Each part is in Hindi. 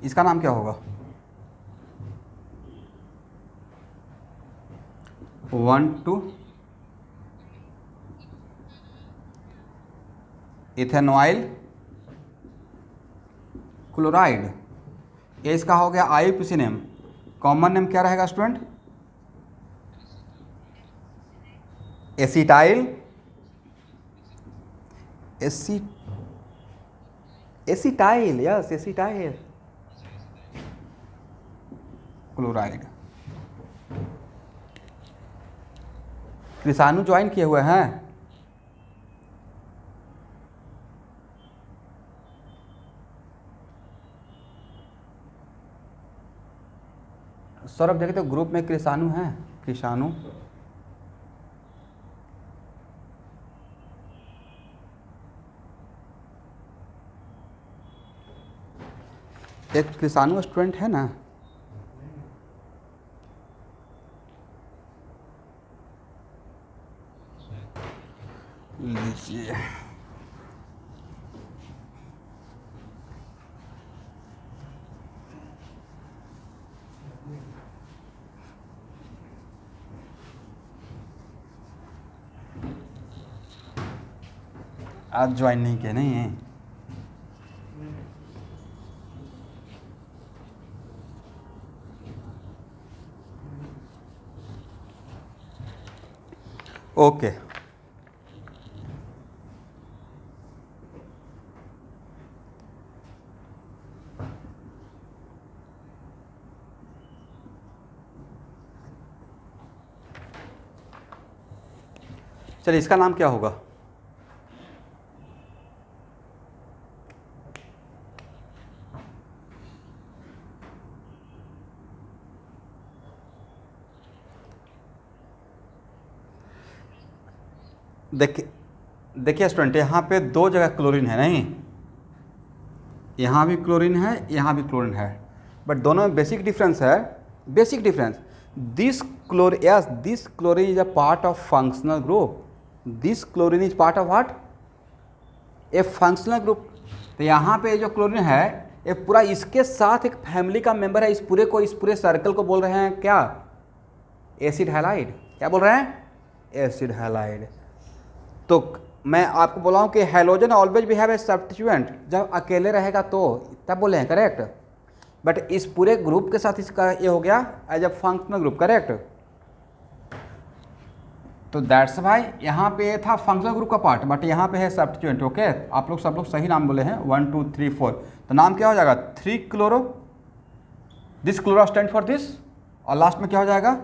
इसका नाम क्या होगा? 1,2 इथेनॉइल क्लोराइड। ये इसका हो गया आईयूपीएसी नेम। कॉमन नेम क्या रहेगा student? Acetyl acetyl, yes acetyl chloride. Krishanu join किए हुए हैं? सौरभ देखे तो ग्रुप में कृषाणु हैं? कृषाणु एक कृषाणु स्टूडेंट है ना? लीजिए, आज ज्वाइन नहीं किए नहीं है? ओके, चलिए इसका नाम क्या होगा? देखिए देखिए स्टूडेंट, यहाँ पे दो जगह क्लोरीन है नहीं? यहाँ भी क्लोरीन है, यहाँ भी क्लोरीन है, बट दोनों में बेसिक डिफरेंस है। Basic difference, this chlorine is a part of functional group. This chlorine is part of what? A functional group. तो यहाँ पे जो क्लोरीन है ये पूरा इसके साथ एक फैमिली का मेंबर है। इस पूरे सर्कल को बोल रहे हैं क्या? Acid halide. क्या बोल रहे हैं? Acid halide. तो मैं आपको बोला हूँ कि हैलोजन ऑलवेज भी हैव ए सब्स्टिट्यूएंट। जब अकेले रहेगा तो तब बोले हैं, करेक्ट। बट इस पूरे ग्रुप के साथ इसका ये हो गया as a functional group, correct. तो दैट्स भाई यहाँ पे ये था फंक्शनल ग्रुप का पार्ट, बट यहाँ पे है सब्स्टिट्यूएंट। ओके, आप लोग सब लोग सही नाम बोले हैं, 1 2 3 4। तो नाम क्या हो जाएगा? 3 chloro, this chloro stand for this, और लास्ट में क्या हो जाएगा?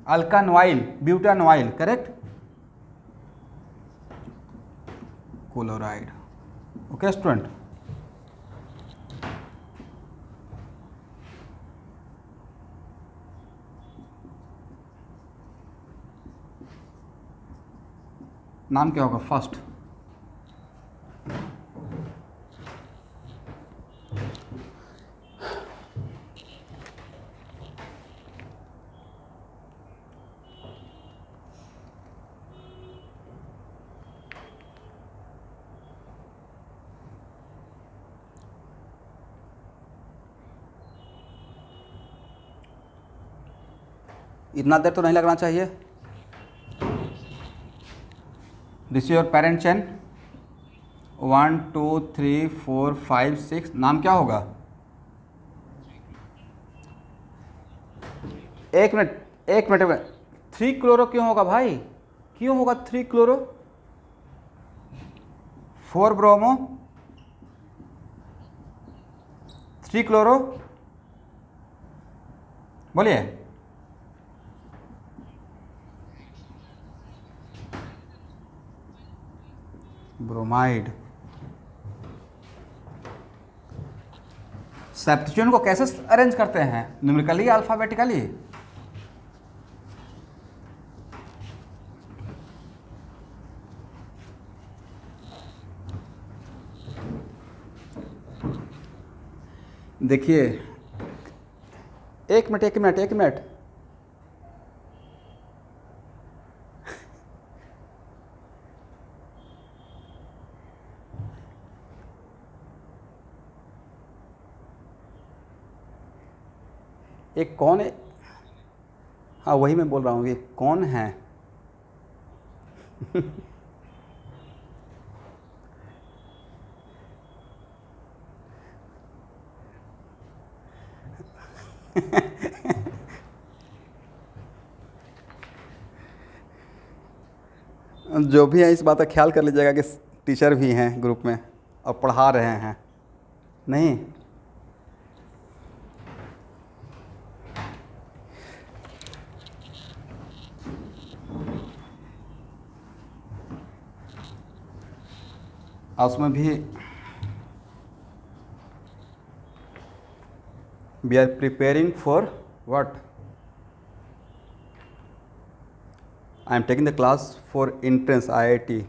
अल्कानोइल ब्यूटानोइल, करेक्ट, क्लोराइड। ओके स्टूडेंट, नाम क्या होगा फर्स्ट? इतना देर तो नहीं लगना चाहिए। This is your parent chain, 1 2 3 4 5 6। नाम क्या होगा? एक मिनट एक मिनट, 3 क्लोरो क्यों होगा भाई? क्यों होगा 3 क्लोरो? 4 ब्रोमो, 3 क्लोरो, बोलिए। ब्रोमाइड। सब्स्टिट्यूएंट को कैसे अरेंज करते हैं? Numerically, alphabetically? देखिए, एक मिनट एक मिनट एक मिनट, एक कौन है? हाँ वही मैं बोल रहा हूँ, ये कौन है? जो भी है इस बात का ख्याल कर लीजिएगा कि टीचर भी हैं ग्रुप में और पढ़ा रहे हैं। नहीं, उसमें भी we are preparing for what? I am taking the class for entrance IIT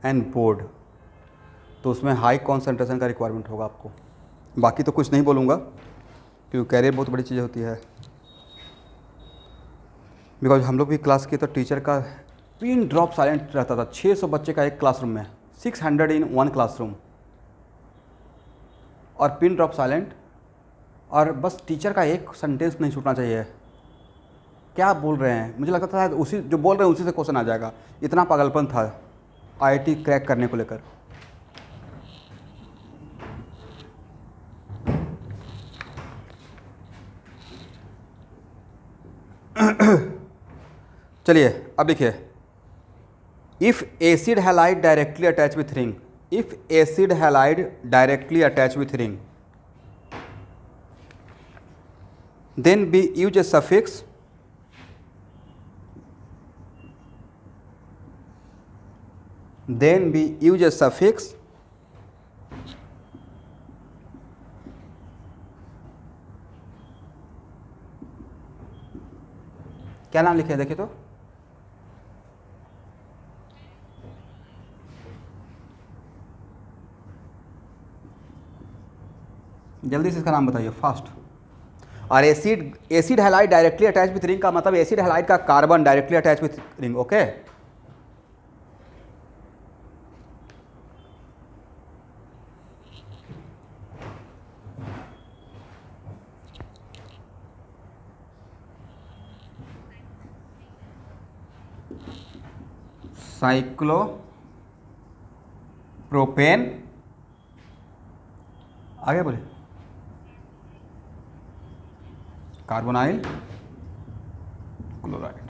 and board. तो उसमें हाई कॉन्सेंट्रेशन का रिक्वायरमेंट होगा आपको। बाकी तो कुछ नहीं बोलूँगा क्योंकि कैरियर बहुत बड़ी चीज़ होती है। बिकॉज हम लोग भी क्लास किए तो टीचर का पिन ड्रॉप साइलेंट रहता था। 600 बच्चे का एक क्लासरूम में, 600 इन वन क्लासरूम, और पिन ड्रॉप साइलेंट, और बस टीचर का एक सेंटेंस नहीं छूटना चाहिए। क्या बोल रहे हैं? मुझे लगता था उसी जो बोल रहे हैं उसी से क्वेश्चन आ जाएगा। इतना पागलपन था IIT क्रैक करने को लेकर। चलिए अब देखिए, if acid halide directly attach with ring, if acid halide directly attach with ring, then we use a suffix then we use a suffix क्या नाम लिखे देखिए तो, जल्दी से इसका नाम बताइए फास्ट। और acid halide directly attach with ring का मतलब एसिड हैलाइड का carbon directly attach with ring. Okay, cyclopropane, आगे बोले, कार्बोनाइल क्लोराइड।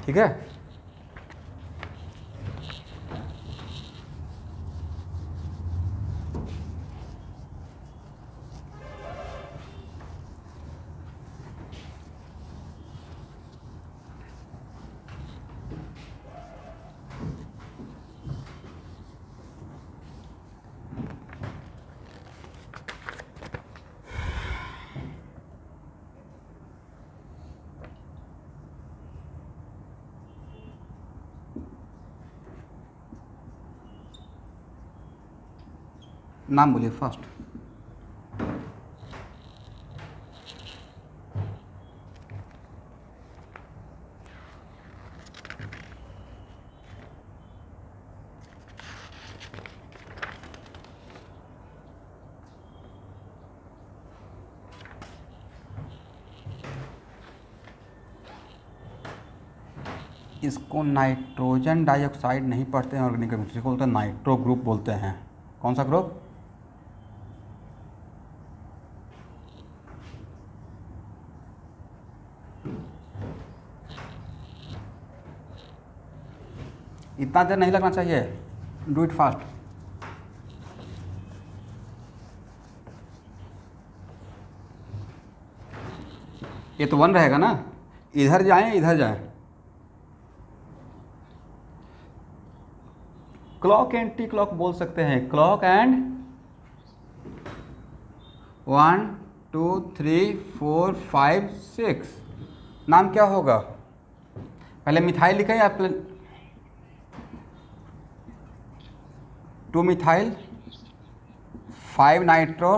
ठीक है, नाम बोलिए फास्ट। इसको नाइट्रोजन डाइऑक्साइड नहीं पढ़ते हैं ऑर्गेनिक केमिस्ट्री को, बोलते हैं नाइट्रो ग्रुप बोलते हैं। कौन सा ग्रुप? इतना देर नहीं लगना चाहिए, डू इट फास्ट। ये तो 1 रहेगा ना, इधर जाएं इधर जाएं। क्लॉक एंटी क्लॉक बोल सकते हैं, क्लॉक एंड 1 2 3 4 5 6। नाम क्या होगा? पहले मिथाइल लिखें या 2 मिथाइल 5 नाइट्रो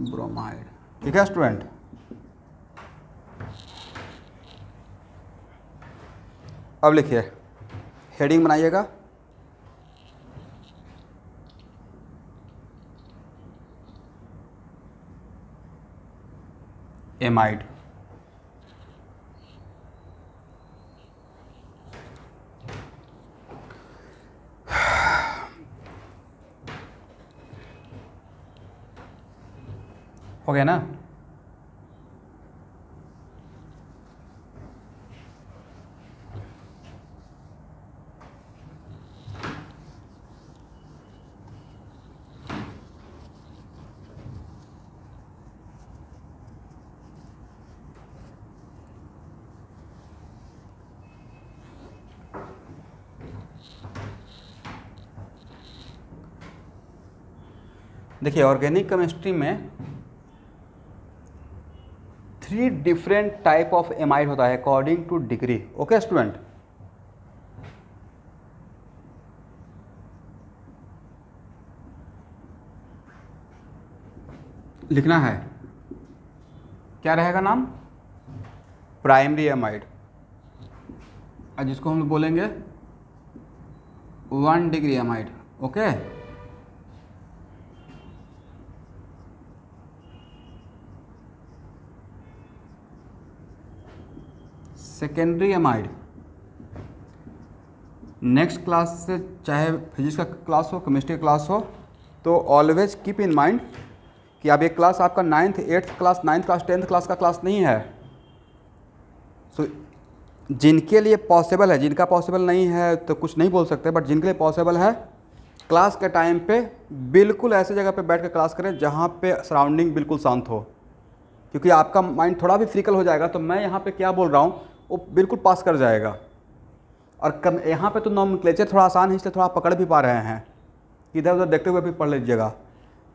ब्रोमाइड। ठीक है स्टूडेंट, अब लिखिए हेडिंग बनाइएगा, एमाइड। हो गया ना? देखिए ऑर्गेनिक केमिस्ट्री में 3 डिफरेंट टाइप ऑफ एमाइड होता है according two degree. Okay student, लिखना है, क्या रहेगा नाम? प्राइमरी एमाइड, और जिसको हम बोलेंगे 1 degree amide. Okay, secondary amide, next class से चाहे फिजिक्स का क्लास हो, केमिस्ट्री का क्लास हो, तो ऑलवेज कीप इन माइंड कि अब ये क्लास आपका 9th 8th class, 9th class, 10th class का क्लास नहीं है। सो जिनके लिए पॉसिबल है, जिनका पॉसिबल नहीं है तो कुछ नहीं बोल सकते, बट जिनके लिए पॉसिबल है क्लास के टाइम पे बिल्कुल ऐसे जगह पे बैठ कर क्लास करें जहाँ पे सराउंडिंग बिल्कुल शांत हो, क्योंकि आपका माइंड थोड़ा भी फ्रिकल हो जाएगा तो मैं यहाँ पे क्या बोल रहा हूँ वो बिल्कुल पास कर जाएगा। और कम यहाँ पे तो नॉमेनक्लेचर थोड़ा आसान है, इसलिए थोड़ा पकड़ भी पा रहे हैं, इधर उधर देखते हुए भी पढ़ लीजिएगा।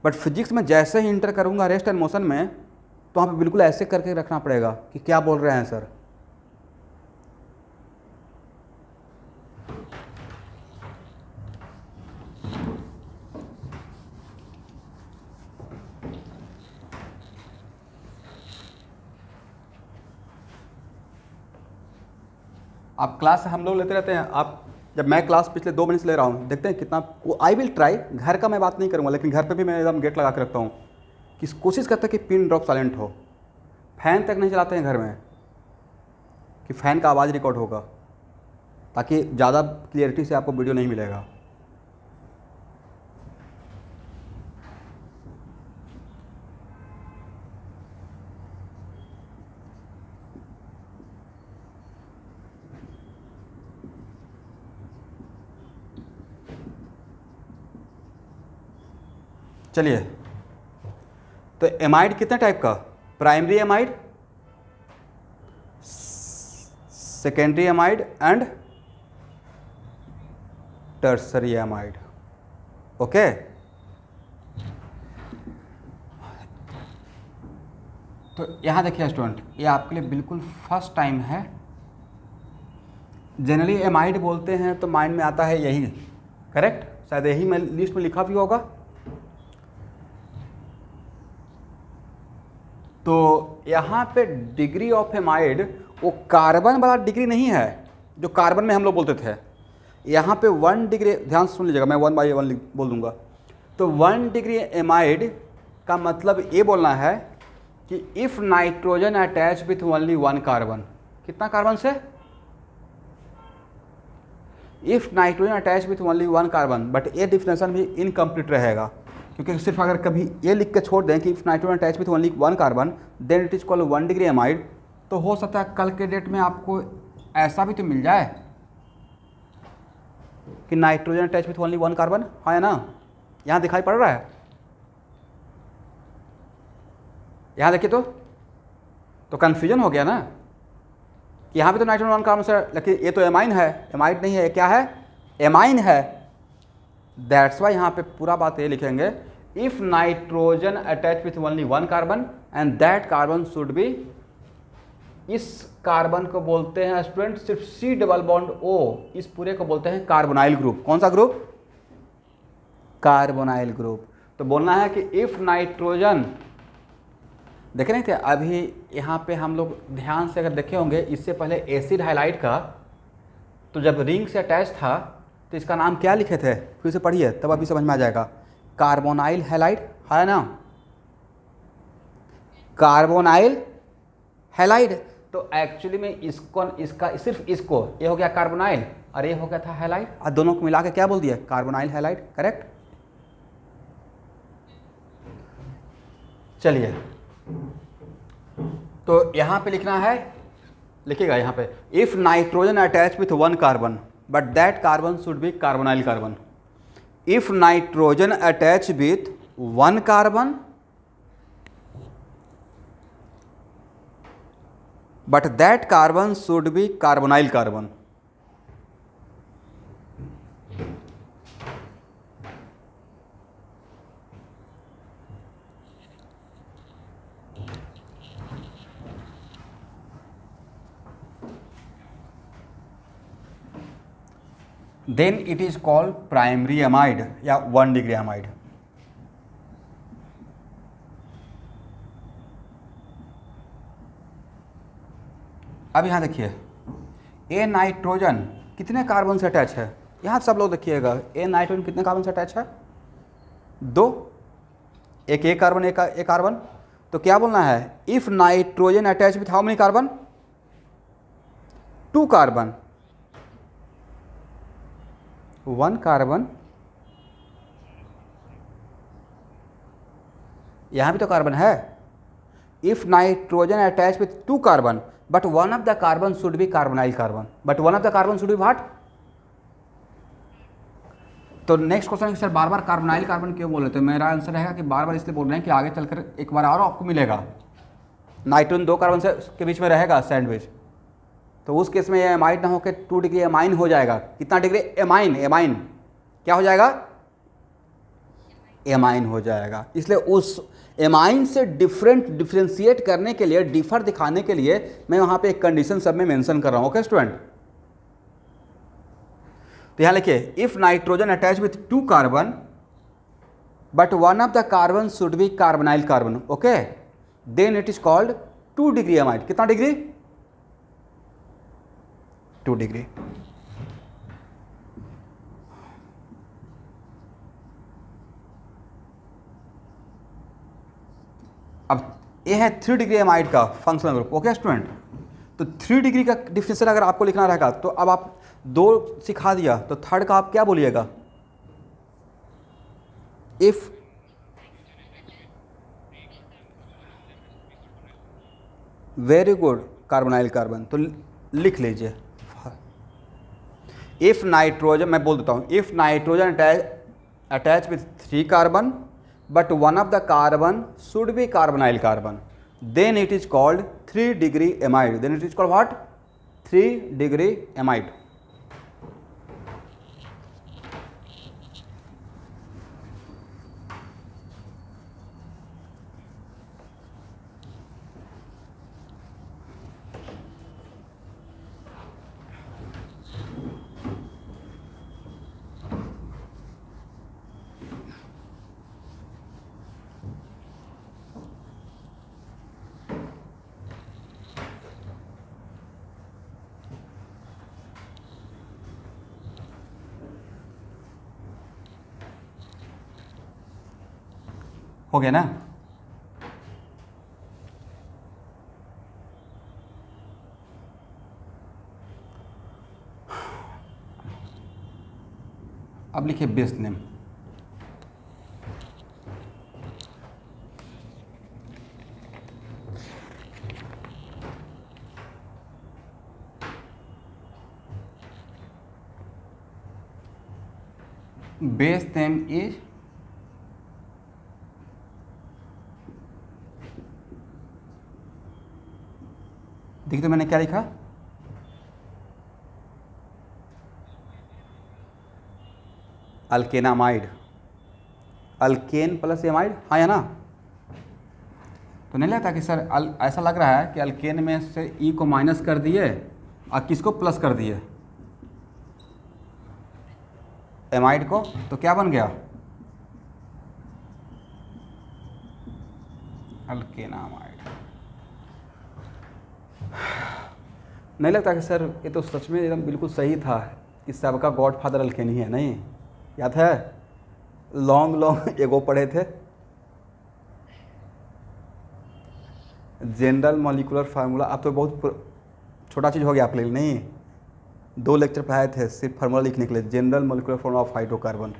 बट फिजिक्स में जैसे ही इंटर करूँगा रेस्ट एंड मोशन में, तो वहाँ पे बिल्कुल ऐसे करके रखना पड़ेगा कि क्या बोल रहे हैं सर। आप क्लास हम लोग लेते रहते हैं, आप जब मैं क्लास पिछले 2 महीने से ले रहा हूँ, देखते हैं कितना आई विल ट्राई। घर का मैं बात नहीं करूँगा, लेकिन घर पे भी मैं एकदम गेट लगा के रखता हूँ कि कोशिश करता कि पिन ड्रॉप साइलेंट हो। फ़ैन तक नहीं चलाते हैं घर में कि फ़ैन का आवाज़ रिकॉर्ड होगा, ताकि ज़्यादा क्लियरिटी से आपको वीडियो नहीं मिलेगा। चलिए, तो एमाइड कितने टाइप का? Primary amide, secondary amide and tertiary amide. Okay, तो यहाँ देखिए स्टूडेंट, ये आपके लिए बिल्कुल फर्स्ट टाइम है। जनरली एमाइड बोलते हैं तो माइंड में आता है यही, करेक्ट? शायद यही मैं लिस्ट में लिखा भी होगा। तो यहाँ पे डिग्री ऑफ एमाइड वो कार्बन वाला डिग्री नहीं है जो कार्बन में हम लोग बोलते थे। यहाँ पे 1 डिग्री, ध्यान से सुन लीजिएगा, मैं 1 बाय 1 बोल दूंगा। तो 1 डिग्री एमाइड का मतलब ये बोलना है कि if nitrogen attach with only 1 carbon, कितना कार्बन से? If nitrogen attach with only 1 carbon, but ये डिफिनेशन भी इनकम्प्लीट रहेगा, क्योंकि सिर्फ अगर कभी ये लिख के छोड़ दें कि if nitrogen attach with only 1 carbon then it is called 1 degree amide, तो हो सकता है कल के डेट में आपको ऐसा भी तो मिल जाए कि nitrogen attach with only 1 carbon. हाँ या ना? यहाँ दिखाई पड़ रहा है, यहाँ देखिए तो कन्फ्यूजन हो गया ना कि यहाँ पे तो नाइट्रोजन 1 कार्बन से, लेकिन ये तो एमाइन है, एमाइड नहीं है। ये क्या है? एमाइन है। दैट्स वाई यहाँ पे पूरा बात ये लिखेंगे, if nitrogen attach with only 1 carbon and that carbon should B, इस कार्बन को बोलते हैं स्टूडेंट सिर्फ C डबल बॉन्ड O, इस पूरे को बोलते हैं कार्बोनाइल ग्रुप। कौन सा ग्रुप? Carbonyl group. तो बोलना है कि इफ नाइट्रोजन, देखे नहीं थे अभी यहाँ पे हम लोग ध्यान से अगर देखे होंगे, इससे पहले एसिड हाइलाइट का तो जब रिंग से अटैच था तो इसका नाम क्या लिखे थे, फिर से पढ़िए तब अभी समझ में आ जाएगा। कार्बोनाइल हैलाइड है ना, कार्बोनाइल हैलाइड। तो एक्चुअली में इसको, इसका सिर्फ इसको, ये हो गया कार्बोनाइल और ये हो गया था हैलाइड, और दोनों को मिला के क्या बोल दिया, कार्बोनाइल हैलाइड। करेक्ट। चलिए तो यहाँ पे लिखना है, लिखिएगा यहाँ पे, if nitrogen attach with one carbon but that carbon should be carbonyl carbon. If nitrogen attach with one carbon but that carbon should be carbonyl carbon. Then it is called primary amide या 1 degree amide. अब यहाँ देखिए, ए नाइट्रोजन कितने कार्बन से अटैच है, यहाँ सब लोग देखिएगा, ए नाइट्रोजन कितने कार्बन से अटैच है, 2, एक कार्बन एक कार्बन। तो क्या बोलना है, if nitrogen attach with how many carbon, 2 carbon, 1 carbon, यहाँ भी तो कार्बन है। If nitrogen attach with 2 carbon but one of the carbon should be carbonyl carbon, but one of the carbon should be what? तो नेक्स्ट क्वेश्चन है सर बार बार कार्बोनाइल कार्बन क्यों बोल रहे थे, मेरा आंसर रहेगा कि बार बार इसलिए बोल रहे हैं कि आगे चलकर एक बार और आपको मिलेगा नाइट्रोजन 2 कार्बन से के बीच में रहेगा सैंडविच, तो उस केस में ये एमाइड ना होकर 2 डिग्री एमाइन हो जाएगा। कितना डिग्री, एमाइन, एमाइन क्या हो जाएगा, एमाइन हो जाएगा। इसलिए उस एमाइन से डिफ्रेंशिएट करने के लिए, डिफर दिखाने के लिए मैं वहां पे एक कंडीशन सब में मेंशन कर रहा हूं। ओके स्टूडेंट, तो यहां लिखिए, if nitrogen attach with 2 carbon but one of the carbon should be carbonyl carbon, okay, then it is called 2 degree amide. कितना डिग्री, 2 डिग्री। अब ये है 3 डिग्री एमाइड का फंक्शनल ग्रुप। ओके स्टूडेंट, तो 3 डिग्री का डिफिनेशन अगर आपको लिखना रहेगा तो अब आप 2 सिखा दिया, तो थर्ड का आप क्या बोलिएगा, if very good, carbonyl carbon. तो लिख लीजिए, इफ नाइट्रोजन, मैं बोल देता हूँ, if nitrogen attach with 3 carbon but one of the carbon should be carbonyl carbon, then it is called 3 degree amide. Then it is called what, 3 degree amide. हो गया ना। अब लिखिए base name, base name is देखिए, तो मैंने क्या लिखा, अल्केनामाइड, अल्केन प्लस एमाइड, हाँ या ना। तो नहीं लगता कि सर ऐसा लग रहा है कि अल्केन में से ई को माइनस कर दिए और किसको प्लस कर दिए, एमाइड को, तो क्या बन गया, अल्केनामाइड। नहीं लगता कि सर ये तो सच में एकदम बिल्कुल सही था कि सबका गॉड फादर अल्केनी है, नहीं याद है? लॉन्ग लॉन्ग एगो पढ़े थे, जनरल मॉलिकुलर फार्मूला। अब तो बहुत छोटा चीज़ हो गया आपके लिए, नहीं 2 लेक्चर पढ़ाए थे सिर्फ फार्मूला लिखने के लिए, general molecular formula of hydrocarbon.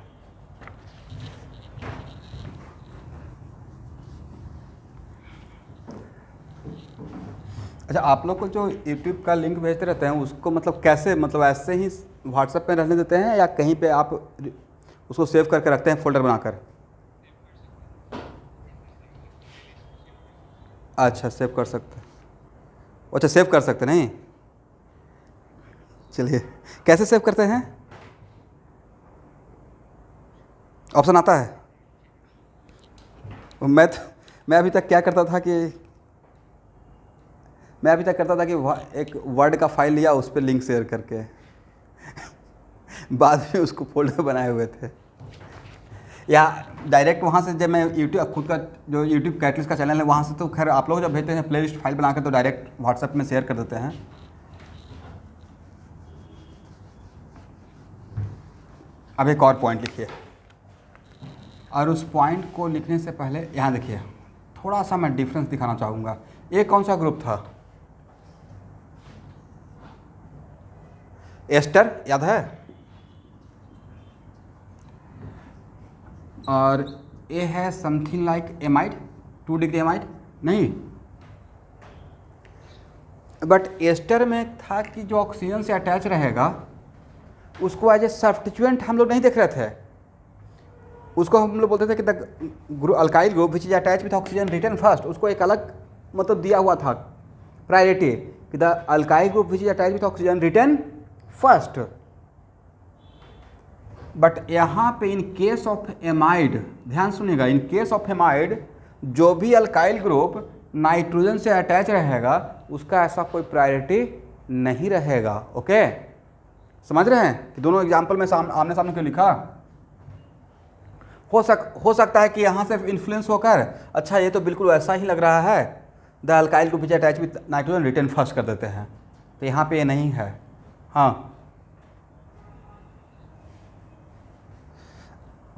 अच्छा, आप लोग को जो यूट्यूब का लिंक भेजते रहते हैं उसको मतलब कैसे, मतलब ऐसे ही व्हाट्सएप पे रहने देते हैं या कहीं पे आप उसको सेव करके रखते हैं फोल्डर बनाकर? अच्छा, सेव कर सकते हैं। अच्छा, सेव कर सकते नहीं? चलिए, कैसे सेव करते हैं? ऑप्शन आता है? मैं अभी तक क्या करता था कि एक वर्ड का फाइल लिया, उस पर लिंक शेयर करके बाद में उसको फोल्डर बनाए हुए थे, या डायरेक्ट वहाँ से जब मैं यूट्यूब खुद का जो यूट्यूब कैटलिस्ट का चैनल है वहाँ से, तो खैर आप लोग जब भेजते हैं प्लेलिस्ट फाइल बनाकर तो डायरेक्ट व्हाट्सएप में शेयर कर देते हैं। अब एक और पॉइंट लिखिए, और उस पॉइंट को लिखने से पहले यहाँ देखिए थोड़ा सा मैं डिफरेंस दिखाना चाहूँगा। ये कौन सा ग्रुप था? एस्टर, याद है? और ये है something like amide, 2 degree amide, नहीं। बट एस्टर में था कि जो ऑक्सीजन से अटैच रहेगा उसको एज ए सब्स्टिट्यूएंट हम लोग नहीं देख रहे थे, उसको हम लोग बोलते थे कि the alkyl group which is attach with oxygen written first, उसको एक अलग मतलब दिया हुआ था प्रायोरिटी कि the alkyl group which is attach with oxygen written first. But यहाँ पे इन केस ऑफ एमाइड, ध्यान सुनिएगा, इन केस ऑफ एमाइड जो भी अल्काइल ग्रुप नाइट्रोजन से अटैच रहेगा उसका ऐसा कोई प्रायोरिटी नहीं रहेगा। ओके, समझ रहे हैं कि दोनों एग्जाम्पल में आमने सामने क्यों लिखा? हो सकता है कि यहाँ से इन्फ्लुएंस होकर अच्छा ये तो बिल्कुल वैसा ही लग रहा है, the alkyl group which attach with nitrogen written first कर देते हैं, तो यहाँ पे ये नहीं है। हाँ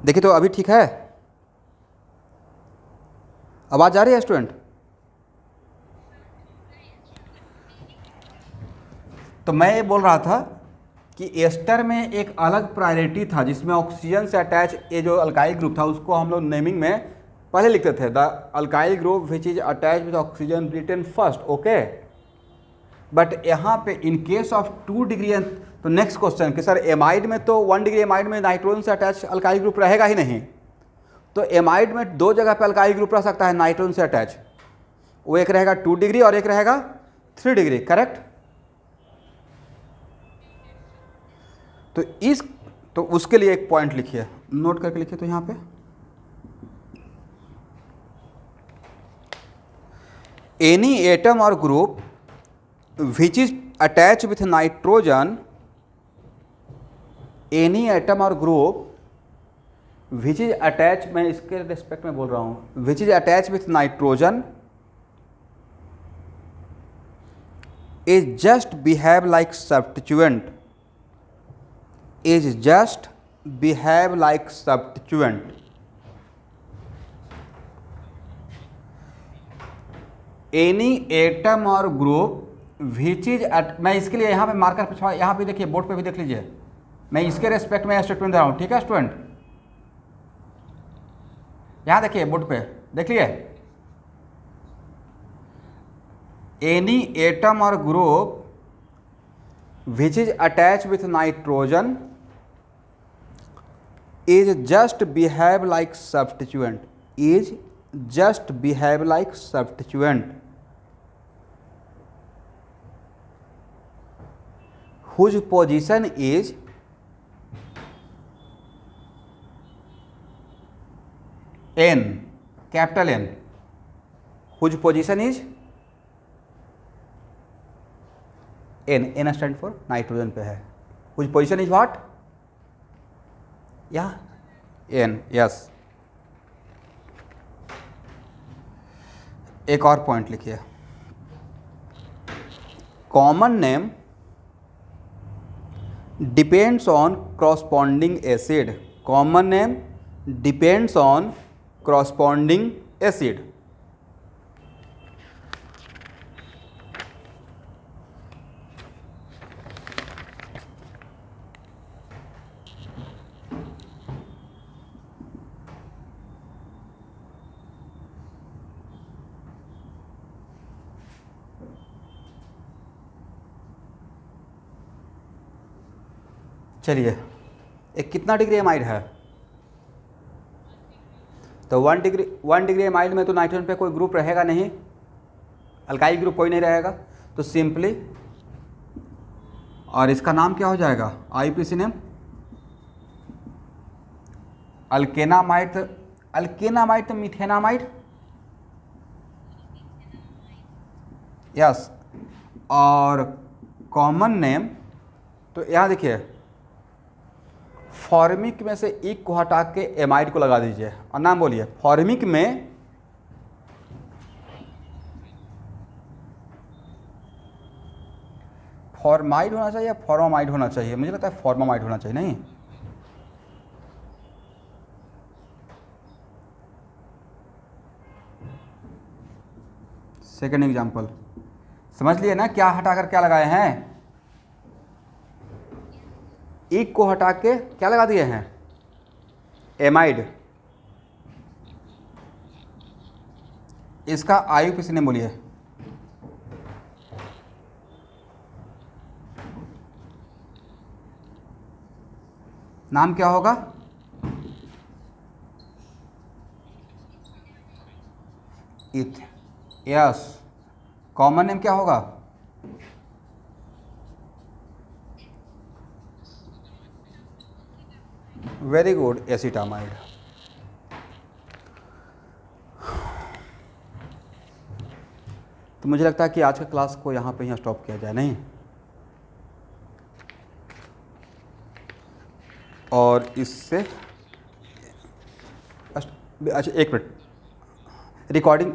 देखिए, तो अभी ठीक है? आवाज़ आ रही है स्टूडेंट? तो मैं ये बोल रहा था कि एस्टर में एक अलग प्रायोरिटी था जिसमें ऑक्सीजन से अटैच ये जो अल्काइल ग्रुप था उसको हम लोग नेमिंग में पहले लिखते थे the alkyl group which is attach with oxygen written first. Okay, but यहाँ पे इन केस ऑफ 2 डिग्री, तो नेक्स्ट क्वेश्चन कि सर एमाइड में तो 1 डिग्री एमाइड में नाइट्रोजन से अटैच अल्काइल ग्रुप रहेगा ही नहीं, तो एमाइड में 2 जगह पे अल्काइल ग्रुप रह सकता है नाइट्रोजन से अटैच, वो एक रहेगा 2 डिग्री और एक रहेगा 3 डिग्री, करेक्ट? तो उसके लिए एक पॉइंट लिखिए, नोट करके लिखिए, तो यहाँ पे एनी एटम और group which is attach with nitrogen, any atom और ग्रुप विच इज अटैच, मैं इसके रिस्पेक्ट में बोल रहा हूँ, which is attach with nitrogen is just behave like substituent, is just behave like substituent. Any atom or group which is at, मैं इसके लिए यहाँ पे मार्कर पिछवा, यहाँ पे देखिए बोर्ड पे भी देख लीजिए, मैं इसके रेस्पेक्ट में स्टेटमेंट दे रहा हूँ, ठीक है स्टूडेंट? यहाँ देखिए बोर्ड पे देख लिए, एनी एटम और group which is attached with nitrogen is just behave like substituent, is just behave like substituent whose position is n, capital N, whose position is N, N stand for nitrogen पे है, whose position is what? या N, यस। एक और पॉइंट लिखिए, common name depends on corresponding acid. Common name depends on corresponding acid. चलिए, एक कितना डिग्री एमाइड है? तो 1 डिग्री एमाइड में तो नाइट्रोजन पे कोई ग्रुप रहेगा नहीं, अल्काइल ग्रुप कोई नहीं रहेगा, तो सिंपली, और इसका नाम क्या हो जाएगा? IUPAC name अल्केनामाइड। अल्केनामाइड तो मिथेनामाइड, यस। और कॉमन नेम, तो यहाँ देखिए फॉर्मिक में से एक को हटा के एमाइड को लगा दीजिए और नाम बोलिए। फॉर्मिक में फॉर्माइड होना चाहिए या फॉर्मामाइड होना चाहिए? मुझे लगता है फॉर्मामाइड होना चाहिए, नहीं? सेकेंड एग्जाम्पल समझ लिए ना, क्या हटाकर क्या लगाए हैं? एक को हटा के क्या लगा दिए हैं? एमाइड। इसका आईयूपीएसी नेम बोलिए। नाम क्या होगा? इथ, यस। कॉमन नेम क्या होगा? Very good, acetamide. तो मुझे लगता है कि आज का क्लास को यहाँ पे स्टॉप किया जाए, नहीं? और इससे अच्छा, एक मिनट, रिकॉर्डिंग